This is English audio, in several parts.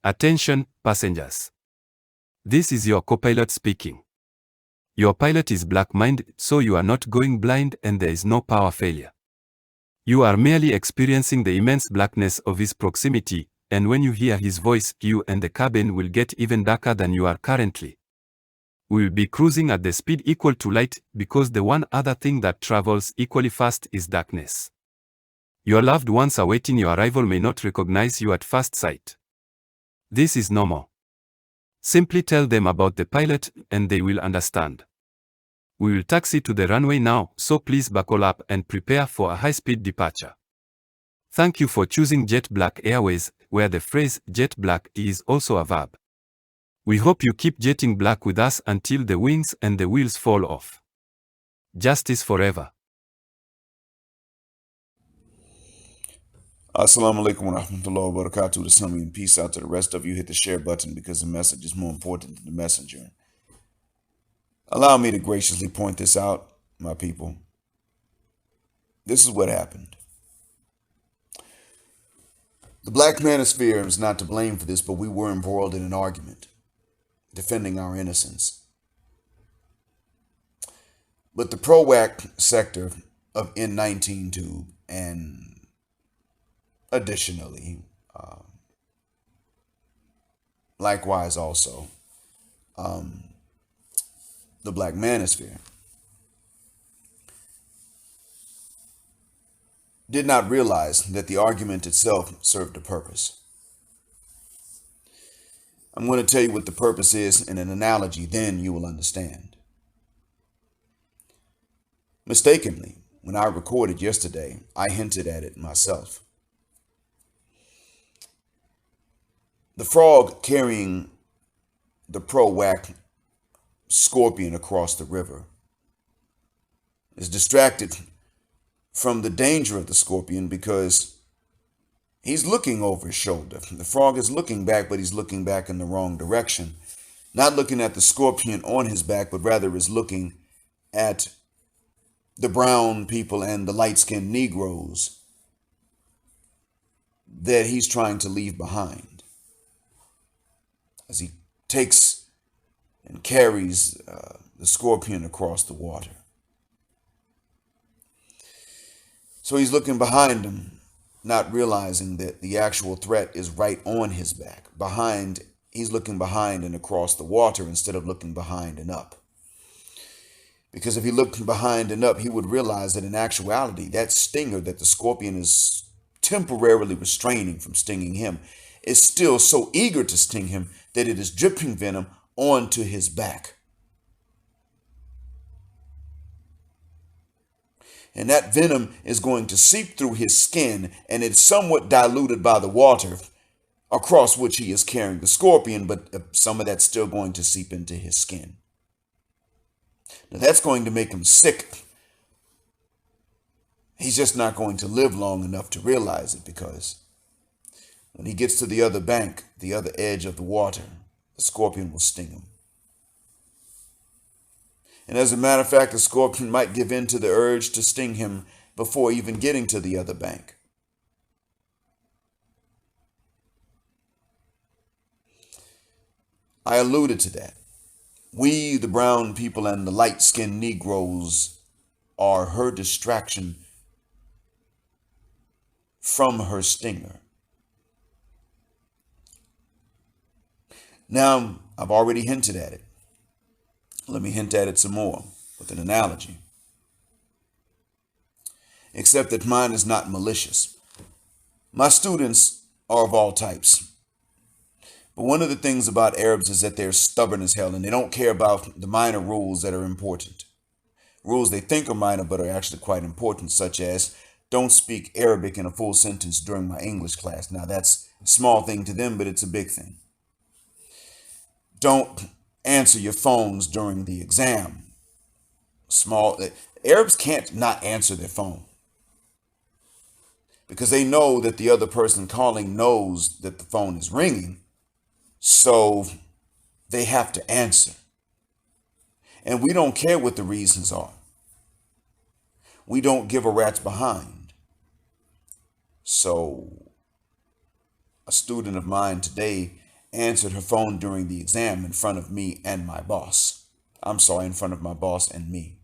Attention, passengers. This is your co-pilot speaking. Your pilot is black-minded, so you are not going blind and there is no power failure. You are merely experiencing the immense blackness of his proximity, and when you hear his voice, you and the cabin will get even darker than you are currently. We will be cruising at the speed equal to light, because the one other thing that travels equally fast is darkness. Your loved ones awaiting your arrival may not recognize you at first sight. This is normal. Simply tell them about the pilot and they will understand. We will taxi to the runway now, so please buckle up and prepare for a high-speed departure. Thank you for choosing Jet Black Airways, where the phrase jet black is also a verb. We hope you keep jetting black with us until the wings and the wheels fall off. Justice forever. Assalamu alaikum wa rahmatullahi wa barakatuh. To some and peace out to the rest of you. Hit the share button because the message is more important than the messenger. Allow me to graciously point this out, my people. This is what happened. The black manosphere is not to blame for this, but we were embroiled in an argument, defending our innocence. But the pro-WAC sector of N19 Tube and additionally, likewise also, the black manosphere did not realize that the argument itself served a purpose. I'm going to tell you what the purpose is in an analogy, then you will understand. Mistakenly, when I recorded yesterday, I hinted at it myself. The frog carrying the pro-WAC scorpion across the river is distracted from the danger of the scorpion because he's looking over his shoulder. The frog is looking back, but he's looking back in the wrong direction. Not looking at the scorpion on his back, but rather is looking at the brown people and the light-skinned Negroes that he's trying to leave behind as he takes and carries the scorpion across the water. So he's looking behind him, not realizing that the actual threat is right on his back. He's looking behind and across the water instead of looking behind and up. Because if he looked behind and up, he would realize that in actuality, that stinger that the scorpion is temporarily restraining from stinging him is still so eager to sting him that it is dripping venom onto his back. And that venom is going to seep through his skin, and it's somewhat diluted by the water across which he is carrying the scorpion, but some of that's still going to seep into his skin. Now that's going to make him sick. He's just not going to live long enough to realize it, because when he gets to the other bank, the other edge of the water, the scorpion will sting him. And as a matter of fact, the scorpion might give in to the urge to sting him before even getting to the other bank. I alluded to that. We, the brown people and the light-skinned Negroes, are her distraction from her stinger. Now, I've already hinted at it. Let me hint at it some more with an analogy. Except that mine is not malicious. My students are of all types. But one of the things about Arabs is that they're stubborn as hell, and they don't care about the minor rules that are important. Rules they think are minor but are actually quite important, such as don't speak Arabic in a full sentence during my English class. Now that's a small thing to them, but it's a big thing. Don't answer your phones during the exam. Arabs can't not answer their phone because they know that the other person calling knows that the phone is ringing, so they have to answer. And we don't care what the reasons are. We don't give a rat's behind. So a student of mine today answered her phone during the exam in front of me and my boss. I'm sorry, in front of my boss and me.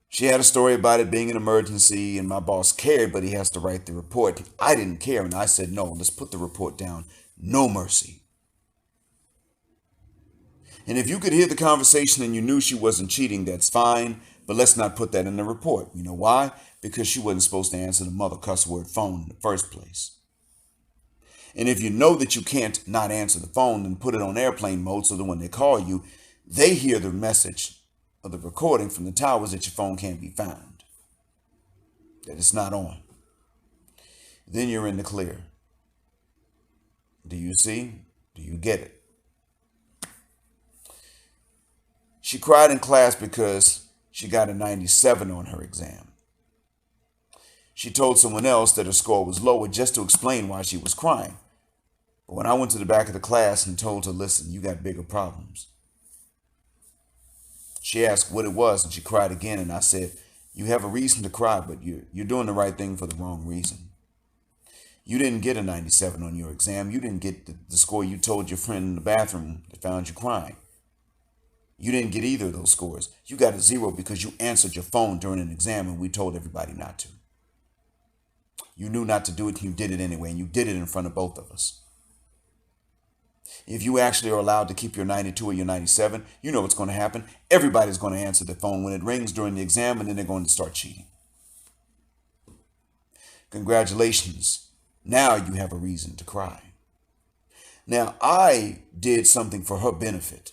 She had a story about it being an emergency, and my boss cared, but he has to write the report. I didn't care, and I said, no, let's put the report down. No mercy. And if you could hear the conversation and you knew she wasn't cheating, that's fine, but let's not put that in the report. You know why? Because she wasn't supposed to answer the mother cuss word phone in the first place. And if you know that you can't not answer the phone, then put it on airplane mode so that when they call you, they hear the message of the recording from the towers that your phone can't be found, that it's not on. Then you're in the clear. Do you see? Do you get it? She cried in class because she got a 97 on her exam. She told someone else that her score was lower just to explain why she was crying. But when I went to the back of the class and told her, listen, you got bigger problems. She asked what it was, and she cried again, and I said, you have a reason to cry, but you're doing the right thing for the wrong reason. You didn't get a 97 on your exam. You didn't get the score you told your friend in the bathroom that found you crying. You didn't get either of those scores. You got a 0 because you answered your phone during an exam and we told everybody not to. You knew not to do it and you did it anyway, and you did it in front of both of us. If you actually are allowed to keep your 92 or your 97, you know what's going to happen. Everybody's going to answer the phone when it rings during the exam, and then they're going to start cheating. Congratulations. Now you have a reason to cry. Now, I did something for her benefit.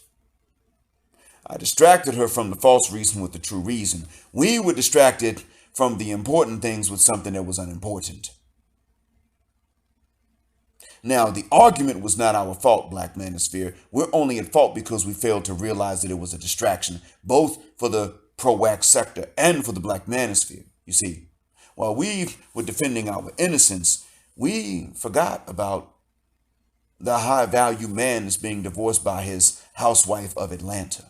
I distracted her from the false reason with the true reason. We were distracted from the important things with something that was unimportant. Now, the argument was not our fault, Black Manosphere. We're only at fault because we failed to realize that it was a distraction, both for the pro-wax sector and for the Black Manosphere. You see, while we were defending our innocence, we forgot about the high-value man that's being divorced by his housewife of Atlanta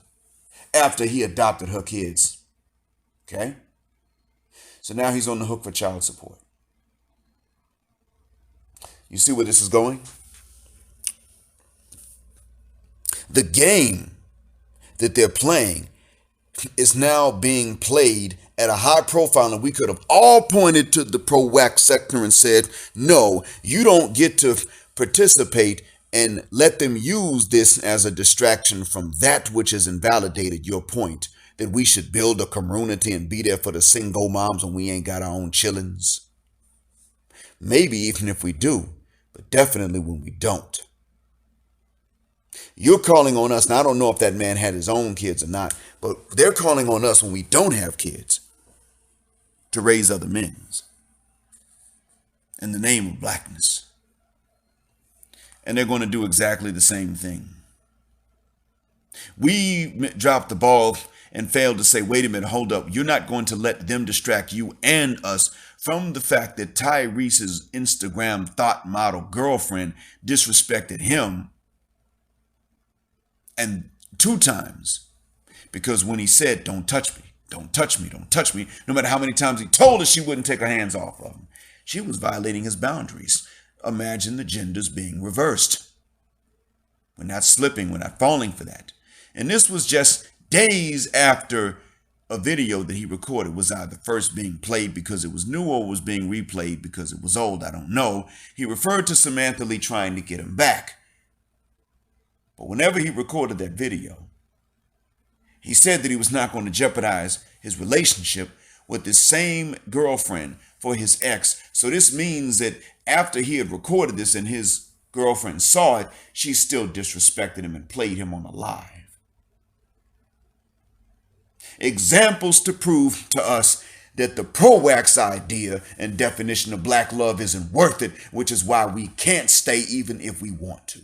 after he adopted her kids. Okay? So now he's on the hook for child support. You see where this is going? The game that they're playing is now being played at a high profile, and we could have all pointed to the pro-wax sector and said, no, you don't get to participate and let them use this as a distraction from that which has invalidated your point, that we should build a community and be there for the single moms when we ain't got our own chillins. Maybe even if we do, but definitely when we don't. You're calling on us, and I don't know if that man had his own kids or not, but they're calling on us when we don't have kids to raise other men in the name of blackness. And they're going to do exactly the same thing. We dropped the ball and failed to say, wait a minute, hold up. You're not going to let them distract you and us from the fact that Tyrese's Instagram thought model girlfriend disrespected him, and 2 times, because when he said, don't touch me, don't touch me, don't touch me, no matter how many times he told her she wouldn't take her hands off of him, she was violating his boundaries. Imagine the genders being reversed. We're not slipping, we're not falling for that. And this was just days after a video that he recorded was either first being played because it was new or was being replayed because it was old. I don't know. He referred to Samantha Lee trying to get him back. But whenever he recorded that video, he said that he was not going to jeopardize his relationship with the same girlfriend for his ex. So this means that after he had recorded this and his girlfriend saw it, she still disrespected him and played him on a live. Examples to prove to us that the pro-wax idea and definition of black love isn't worth it, which is why we can't stay even if we want to.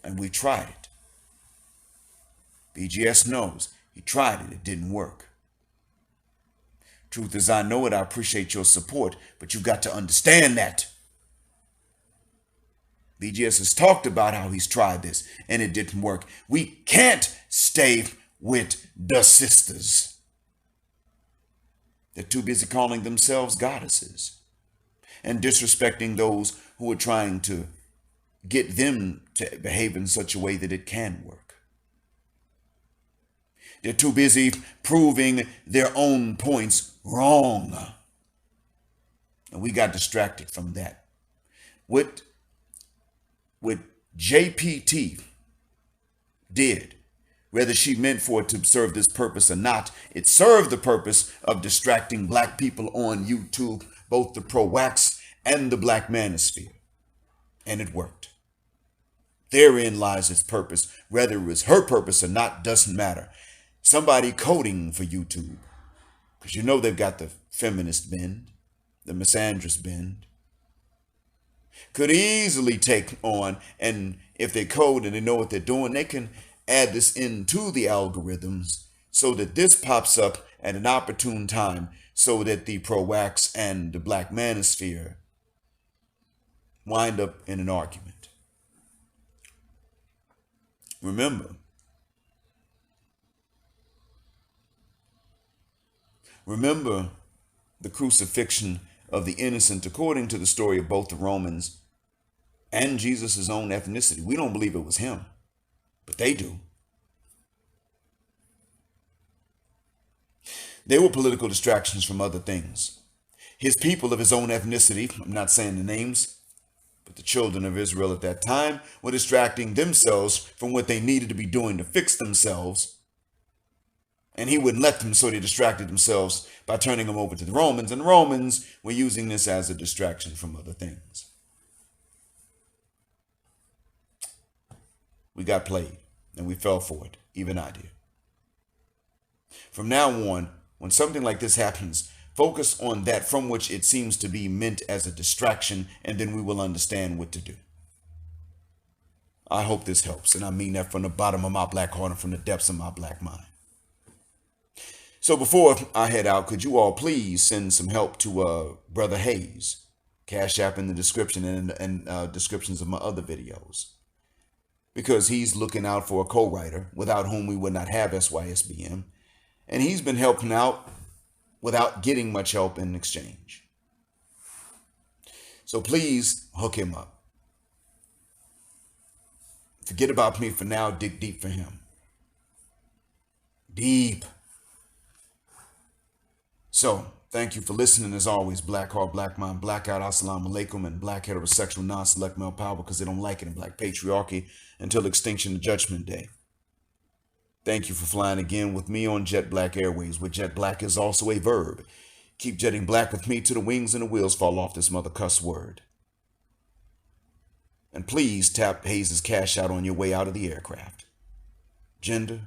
And we tried it. BGS knows. He tried it. It didn't work. Truth is, I know it. I appreciate your support, but you've got to understand that. BGS has talked about how he's tried this and it didn't work. We can't stay with the sisters. They're too busy calling themselves goddesses. and disrespecting those who are trying to get them to behave in such a way that it can work. They're too busy proving their own points wrong. And we got distracted from that. What JPT did, whether she meant for it to serve this purpose or not, it served the purpose of distracting black people on YouTube, both the pro-wax and the black manosphere. And it worked. Therein lies its purpose. Whether it was her purpose or not doesn't matter. Somebody coding for YouTube, because you know they've got the feminist bend, the misandrist bend, could easily take on, and if they code and they know what they're doing, they can add this into the algorithms so that this pops up at an opportune time so that the pro-wax and the black manosphere wind up in an argument. Remember the crucifixion of the innocent according to the story of both the Romans and Jesus' own ethnicity. We don't believe it was him, but they do. They were political distractions from other things. His people of his own ethnicity, I'm not saying the names, but the children of Israel at that time were distracting themselves from what they needed to be doing to fix themselves. And he wouldn't let them, so they distracted themselves by turning them over to the Romans. And the Romans were using this as a distraction from other things. We got played, and we fell for it. Even I did. From now on, when something like this happens, focus on that from which it seems to be meant as a distraction, and then we will understand what to do. I hope this helps, and I mean that from the bottom of my black heart and from the depths of my black mind. So before I head out, could you all please send some help to Brother Hayes? Cash App in the description and descriptions of my other videos. Because he's looking out for a co-writer without whom we would not have SYSBM. And he's been helping out without getting much help in exchange. So please hook him up. Forget about me for now. Dig deep for him. Deep. So, thank you for listening. As always, Black Heart, Black Mind, Blackout, Assalamu Alaikum, and Black Heterosexual Non-Select Male Power, because they don't like it in Black Patriarchy until extinction to Judgment Day. Thank you for flying again with me on Jet Black Airways, where jet black is also a verb. Keep jetting black with me till the wings and the wheels fall off this mother cuss word. And please tap Hayes' cash out on your way out of the aircraft. Gender,